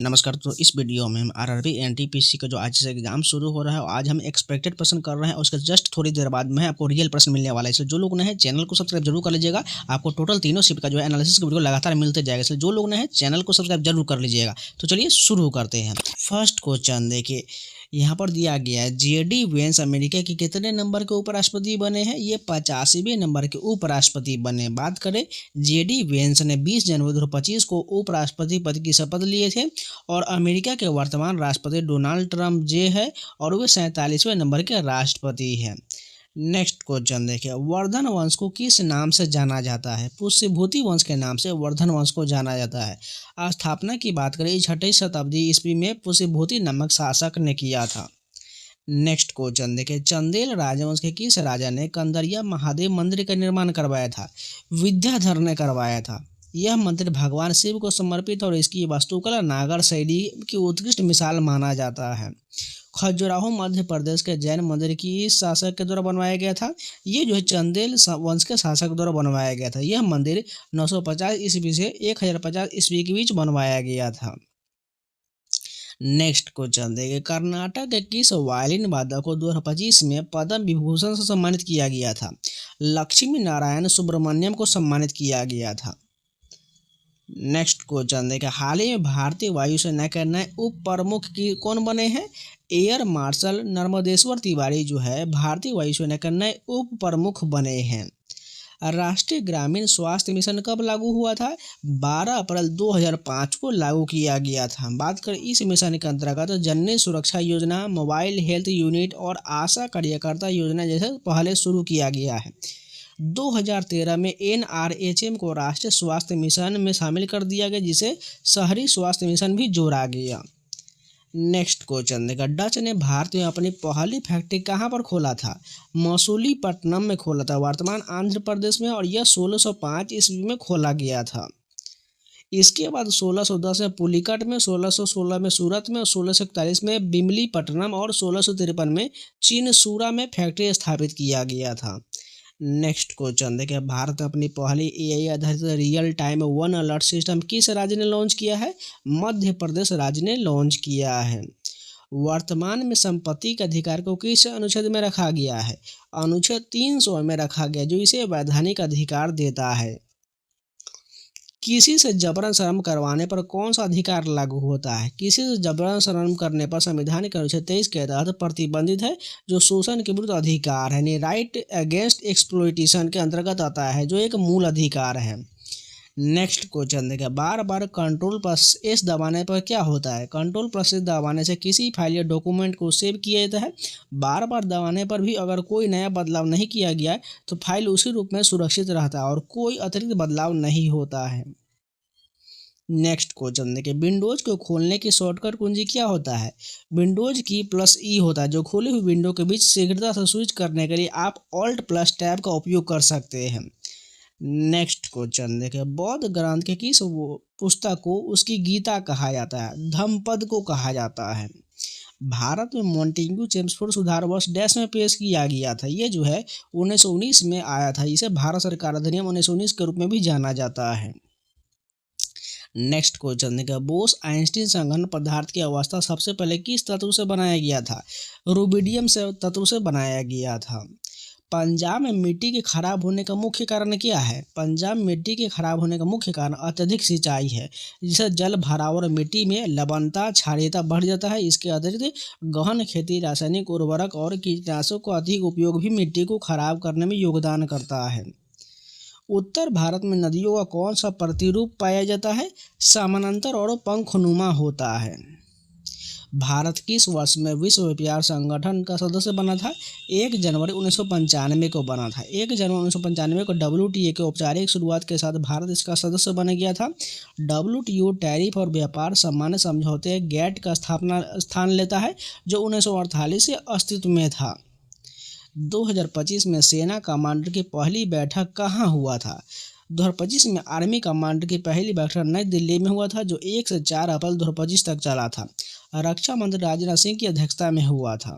नमस्कार। तो इस वीडियो में हम आरआरबी एनटीपीसी का जो आज से एग्जाम शुरू हो रहा है और आज हम एक्सपेक्टेड प्रश्न कर रहे हैं और उसके जस्ट थोड़ी देर बाद में आपको रियल प्रश्न मिलने वाला है। इसलिए जो लोग नए हैं चैनल को सब्सक्राइब जरूर कर लीजिएगा। आपको टोटल तीनों शिफ्ट का जो है एनालिसिस का वीडियो लगातार मिलते जाएगा, इसलिए जो लोग नए हैं चैनल को सब्सक्राइब जरूर कर लीजिएगा। तो चलिए शुरू करते हैं। फर्स्ट क्वेश्चन देखिए, यहाँ पर दिया गया है जेडी वेंस अमेरिका के कितने नंबर के उपराष्ट्रपति बने हैं। ये 85वें नंबर के उपराष्ट्रपति बने। बात करें, जेडी वेंस ने 20 जनवरी 2025 को उपराष्ट्रपति पद की शपथ लिए थे और अमेरिका के वर्तमान राष्ट्रपति डोनाल्ड ट्रंप जे है और वे 47वें नंबर के राष्ट्रपति हैं। नेक्स्ट क्वेश्चन देखिए, वर्धन वंश को किस नाम से जाना जाता है। पुष्यभूति वंश के नाम से वर्धन वंश को जाना जाता है। स्थापना की बात करें, 6वीं शताब्दी ईस्वी में पुष्यभूति नामक शासक ने किया था। नेक्स्ट क्वेश्चन देखिए, चंदेल राजवंश के किस राजा ने कंदरिया महादेव मंदिर का निर्माण करवाया था। विद्याधर ने करवाया था। यह मंदिर भगवान शिव को समर्पित और इसकी वास्तुकला नागर शैली की उत्कृष्ट मिसाल माना जाता है। खजुराहो मध्य प्रदेश के जैन मंदिर की इस शासक के द्वारा बनवाया गया था। ये जो है चंदेल वंश के शासक द्वारा बनवाया गया था। यह मंदिर 950 ईस्वी से 1050 ईस्वी के बीच बनवाया गया था। नेक्स्ट क्वेश्चन देखिए, कर्नाटक के किस वायलिन वादक को 2025 में पद्म विभूषण से सम्मानित किया गया था। लक्ष्मी नारायण सुब्रमण्यम को सम्मानित किया गया था। नेक्स्ट क्वेश्चन देखिए, हाल ही में भारतीय वायुसेना के नए उप प्रमुख की कौन बने हैं। एयर मार्शल नर्मदेश्वर तिवारी जो है भारतीय वायुसेना के नए उप प्रमुख बने हैं। राष्ट्रीय ग्रामीण स्वास्थ्य मिशन कब लागू हुआ था। 12 अप्रैल 2005 को लागू किया गया था। बात करें इस मिशन के अंतर्गत जननी सुरक्षा योजना, मोबाइल हेल्थ यूनिट और आशा कार्यकर्ता योजना जैसे पहले शुरू किया गया है। 2013 में NRHM को राष्ट्रीय स्वास्थ्य मिशन में शामिल कर दिया गया, जिसे शहरी स्वास्थ्य मिशन भी जोड़ा गया। नेक्स्ट क्वेश्चन देखा, डच ने भारत में अपनी पहली फैक्ट्री कहाँ पर खोला था। मसूलीपट्टनम में खोला था, वर्तमान आंध्र प्रदेश में, और यह 1605 ईस्वी में खोला गया था। इसके बाद 1610 में पुलिकट में, 1616 में सूरत में, 1641 में बिमलीपट्टनम और 1653 में चिनसूरा में फैक्ट्री स्थापित किया गया था। नेक्स्ट क्वेश्चन देखिए, भारत में अपनी पहली AI आधारित real time one alert system किस राज्य ने लॉन्च किया है। मध्य प्रदेश राज्य ने लॉन्च किया है। वर्तमान में संपत्ति के अधिकार को किस अनुच्छेद में रखा गया है। अनुच्छेद 300 में रखा गया, जो इसे वैधानिक अधिकार देता है। किसी से जबरन श्रम करवाने पर कौन सा अधिकार लागू होता है। किसी से जबरन श्रम करने पर संविधान के अनुच्छेद 23 के तहत प्रतिबंधित है, जो शोषण के विरुद्ध अधिकार है, राइट अगेंस्ट एक्सप्लॉइटेशन के अंतर्गत आता है, जो एक मूल अधिकार है। नेक्स्ट क्वेश्चन देखिए, बार बार Ctrl+S दबाने पर क्या होता है। Ctrl+S दबाने से किसी फाइल या डॉक्यूमेंट को सेव किया जाता है। बार बार दबाने पर भी अगर कोई नया बदलाव नहीं किया गया है तो फाइल उसी रूप में सुरक्षित रहता है और कोई अतिरिक्त बदलाव नहीं होता है। नेक्स्ट क्वेश्चन देखिए, विंडोज को खोलने की शॉर्टकट कुंजी क्या होता है। विंडोज की +E होता है, जो खोली हुई विंडो के बीच शीघ्रता से स्विच करने के लिए आप Alt+Tab का उपयोग कर सकते हैं। नेक्स्ट क्वेश्चन देखिए, बौद्ध ग्रंथ के किस पुस्तक को उसकी गीता कहा जाता है। धम्मपद को कहा जाता है। भारत में मॉन्टेग्यू चेम्सफोर्ड सुधार वर्ष डैश में पेश किया गया था। ये जो है 1919 में आया था। इसे भारत सरकार अधिनियम 1919 के रूप में भी जाना जाता है। नेक्स्ट क्वेश्चन देखिए, बोस आइंस्टीन संघनन पदार्थ की अवस्था सबसे पहले किस तत्व से बनाया गया था। रुबिडियम से तत्व से बनाया गया था। पंजाब में मिट्टी के खराब होने का मुख्य कारण क्या है। पंजाब में मिट्टी के खराब होने का मुख्य कारण अत्यधिक सिंचाई है, जिससे जल भराव और मिट्टी में लवणता क्षारीयता बढ़ जाता है। इसके अतिरिक्त गहन खेती, रासायनिक उर्वरक और कीटनाशकों का अधिक उपयोग भी मिट्टी को खराब करने में योगदान करता है। उत्तर भारत में नदियों का कौन सा प्रतिरूप पाया जाता है। समानांतर और पंखनुमा होता है। भारत किस वर्ष में विश्व व्यापार संगठन का सदस्य बना था। 1 जनवरी 1995 को बना था। 1 जनवरी 1995 को WTO के औपचारिक शुरुआत के साथ भारत इसका सदस्य बन गया था। WTO टैरिफ और व्यापार सामान्य समझौते GATT का स्थान लेता है, जो 1948 से अस्तित्व में था। 2025 में सेना कमांडर की पहली बैठक कहाँ हुआ था। 2025 में आर्मी कमांडर की पहली बैठक नई दिल्ली में हुआ था, जो 1 से 4 अप्रैल 2025 तक चला था। रक्षा मंत्री राजनाथ सिंह की अध्यक्षता में हुआ था।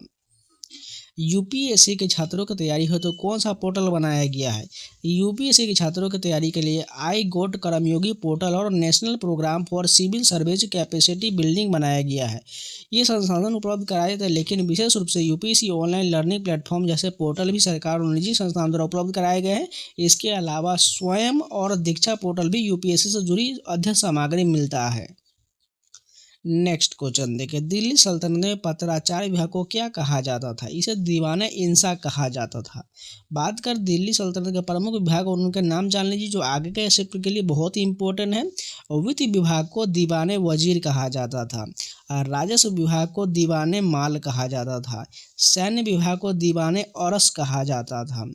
यूपीएससी के छात्रों की तैयारी हो तो कौन सा पोर्टल बनाया गया है? यूपीएससी के छात्रों की तैयारी के लिए आई गोट कर्मयोगी पोर्टल और national programme for civil service capacity building बनाया गया है। ये संसाधन उपलब्ध कराए जाते हैं, लेकिन विशेष रूप से यूपीएससी ऑनलाइन लर्निंग प्लेटफॉर्म जैसे पोर्टल भी सरकार और निजी संस्थानों द्वारा उपलब्ध कराए गए हैं। इसके अलावा स्वयं और दीक्षा पोर्टल भी यूपीएससी से जुड़ी अध्ययन सामग्री मिलता है। नेक्स्ट क्वेश्चन देखिए, दिल्ली सल्तनत में पत्राचार विभाग को क्या कहा जाता था? इसे दीवाने इंसा कहा जाता था। बात कर दिल्ली सल्तनत के प्रमुख विभाग और उनके नाम जान लीजिए जो आगे के चैप्टर के लिए बहुत ही इंपॉर्टेंट है। वित्त विभाग को दीवाने वजीर कहा जाता था। राजस्व विभाग को दीवाने माल कहा जाता था। सैन्य विभाग को दीवाने औरस कहा जाता था।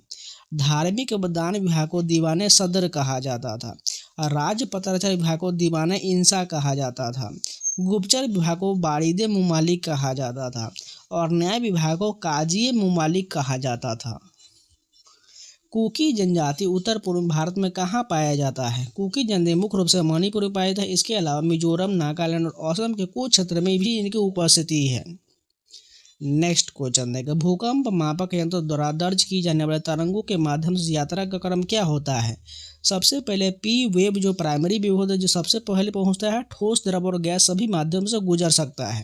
धार्मिक दान विभाग को दीवाने सदर कहा जाता था। राज्य पत्राचार विभाग को दीवाने इंसा कहा जाता था। गुप्तचर विभाग को बारिदे मुमालिक कहा जाता था और न्याय विभाग को काजी मुमालिक कहा जाता था। कुकी जनजाति उत्तर पूर्व भारत में कहाँ पाया जाता है? कुकी जनजाति मुख्य रूप से मणिपुर में पाया जाता है। इसके अलावा मिजोरम, नागालैंड और असम के कुछ क्षेत्र में भी इनकी उपस्थिति है। नेक्स्ट क्वेश्चन देखिए, भूकंप मापक यंत्र द्वारा दर्ज की जाने वाले तरंगों के माध्यम से यात्रा का क्रम क्या होता है? सबसे पहले पी वेव जो प्राइमरी वेव होता है जो सबसे पहले पहुंचता है, ठोस, द्रव और गैस सभी माध्यम से गुजर सकता है।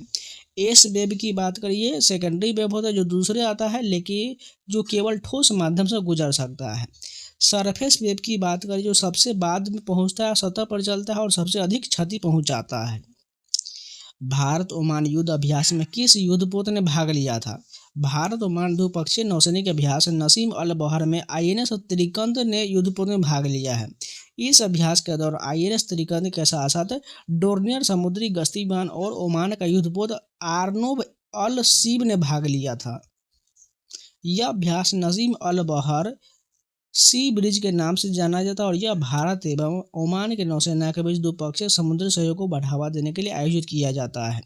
एस वेव की बात करिए, सेकेंडरी वेव होता है जो दूसरे आता है लेकिन जो केवल ठोस माध्यम से गुजर सकता है। सरफेस वेव की बात करिए जो सबसे बाद में पहुंचता है, सतह पर चलता है और सबसे अधिक क्षति पहुंचाता है। भारत ओमान युद्ध अभ्यास में किस युद्धपोत ने भाग लिया था? भारत ओमान द्विपक्षीय नौसैनिक अभ्यास नसीम अल बहर में आईएनएस त्रिकंत ने युद्धपोत में भाग लिया है। इस अभ्यास के दौरान आईएनएस त्रिकंत के साथ साथ डोर्नियर समुद्री गश्ती विमान और ओमान का युद्धपोत आर्नोब अल सीब ने भाग लिया था। यह अभ्यास नसीम अल बहर सी ब्रिज के नाम से जाना जाता है और यह भारत एवं ओमान के नौसेना के बीच द्विपक्षीय समुद्री सहयोग को बढ़ावा देने के लिए आयोजित किया जाता है।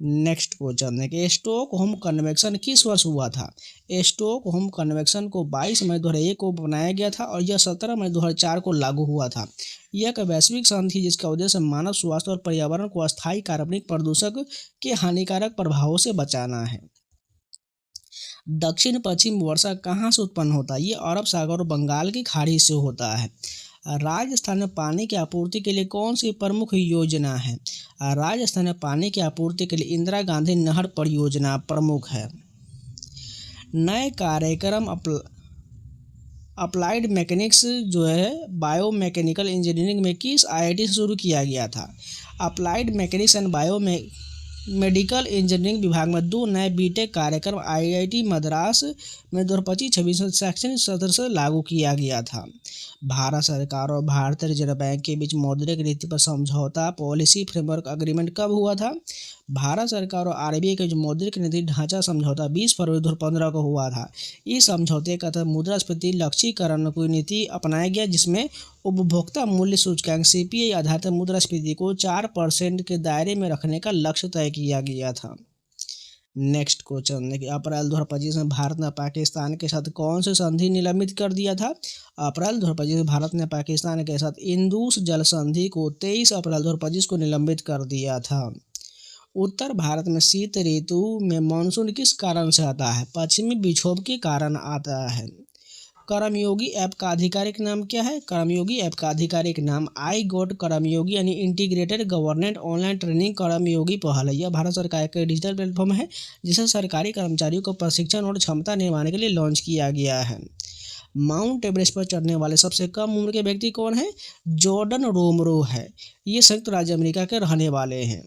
नेक्स्ट क्वेश्चन है कि स्टॉकहोम कन्वेंशन किस वर्ष हुआ था? स्टॉकहोम कन्वेंशन को 22 मई 2001 को बनाया गया था और यह 17 मई 2004 को लागू हुआ था। यह एक वैश्विक संधि थी जिसका उद्देश्य मानव स्वास्थ्य और पर्यावरण को अस्थायी कार्बनिक प्रदूषक के हानिकारक प्रभावों से बचाना है। दक्षिण पश्चिम वर्षा कहाँ से उत्पन्न होता है? ये अरब सागर और बंगाल की खाड़ी से होता है। राजस्थान में पानी की आपूर्ति के लिए कौन सी प्रमुख योजना है? राजस्थान में पानी की आपूर्ति के लिए इंदिरा गांधी नहर परियोजना प्रमुख है। नए कार्यक्रम अप्लाइड मैकेनिक्स जो है बायोमैकेनिकल इंजीनियरिंग में किस आईआईटी से शुरू किया गया था? Applied mechanics and medical engineering विभाग में 2 नए बीटेक कार्यक्रम आईआईटी मद्रास में 2025-26 शैक्षणिक सत्र से लागू किया गया था। भारत सरकार और भारतीय रिजर्व बैंक के बीच मौद्रिक नीति पर समझौता पॉलिसी फ्रेमवर्क एग्रीमेंट कब हुआ था? भारत सरकार और आरबीआई के जो मौद्रिक नीति ढांचा समझौता 20 फरवरी 2015 को हुआ था। इस समझौते का तहत मुद्रास्फीति लक्षीकरण की नीति अपनाया गया जिसमें उपभोक्ता मूल्य सूचकांक सीपीआई आधारित मुद्रास्फीति को 4% के दायरे में रखने का लक्ष्य तय किया गया था। नेक्स्ट क्वेश्चन देखिए, अप्रैल 2025 में भारत ने पाकिस्तान के साथ कौन से संधि निलंबित कर दिया था? अप्रैल 2025 में भारत ने पाकिस्तान के साथ इंदुस जल संधि को 23 अप्रैल 2025 को निलंबित कर दिया था। उत्तर भारत में शीत ऋतु में मानसून किस कारण से आता है? पश्चिमी विक्षोभ के कारण आता है। कर्मयोगी ऐप का आधिकारिक नाम क्या है? कर्मयोगी ऐप का आधिकारिक नाम आई गोट कर्मयोगी यानी इंटीग्रेटेड गवर्नमेंट ऑनलाइन ट्रेनिंग कर्मयोगी पहल है। यह भारत सरकार का डिजिटल प्लेटफॉर्म है जिसे सरकारी कर्मचारियों को प्रशिक्षण और क्षमता निर्माण के लिए लॉन्च किया गया है। माउंट एवरेस्ट पर चढ़ने वाले सबसे कम उम्र के व्यक्ति कौन है? जॉर्डन रोमरो है। ये संयुक्त राज्य अमेरिका के रहने वाले हैं।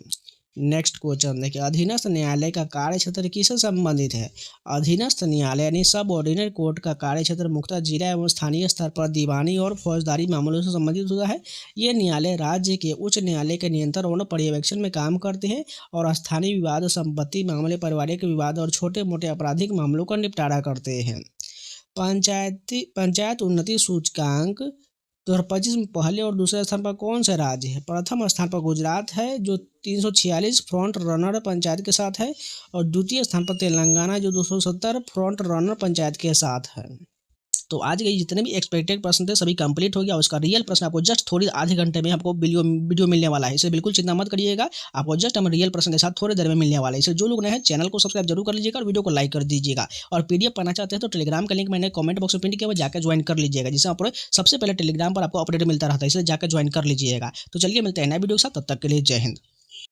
नेक्स्ट क्वेश्चन देखिए, अधीनस्थ न्यायालय का कार्य क्षेत्र किससे संबंधित है? अधीनस्थ न्यायालय यानी सब ऑर्डिनरी कोर्ट का कार्य क्षेत्र मुख्यतः जिला एवं स्थानीय स्तर पर दीवानी और फौजदारी मामलों से संबंधित होता है। ये न्यायालय राज्य के उच्च न्यायालय के नियंत्रण और पर्यवेक्षण में काम करते हैं और स्थानीय विवाद, संपत्ति मामले, पारिवारिक विवाद और छोटे मोटे आपराधिक मामलों का निपटारा करते हैं। पंचायत उन्नति सूचकांक 2025 में पहले और दूसरे स्थान पर कौन सा राज्य है? प्रथम स्थान पर गुजरात है जो 346 फ्रंट रनर पंचायत के साथ है और द्वितीय स्थान पर तेलंगाना जो 270 फ्रंट रनर पंचायत के साथ है। तो आज के जितने भी एक्सपेक्टेड प्रश्न थे सभी कंप्लीट हो गया। उसका रियल प्रश्न आपको जस्ट थोड़ी आधे घंटे में आपको वीडियो मिलने वाला है, इसे बिल्कुल चिंता मत करिएगा। आपको जस्ट हम रियल प्रश्न के साथ थोड़ी देर में मिलने वाला है। इसे जो लोग नए हैं चैनल को सब्सक्राइब जरूर कर लीजिएगा और वीडियो को लाइक कर दीजिएगा। और पीडीएफ पाना चाहते हैं तो टेलीग्राम का लिंक मैंने कमेंट बॉक्स में पिन किया हुआ, जाकर ज्वाइन कर लीजिएगा, जिससे आप सबसे पहले टेलीग्राम पर आपको अपडेट मिलता रहता है, इसलिए जाकर ज्वाइन कर लीजिएगा। तो चलिए मिलते हैं नए वीडियो के साथ, तब तक के लिए जय हिंद।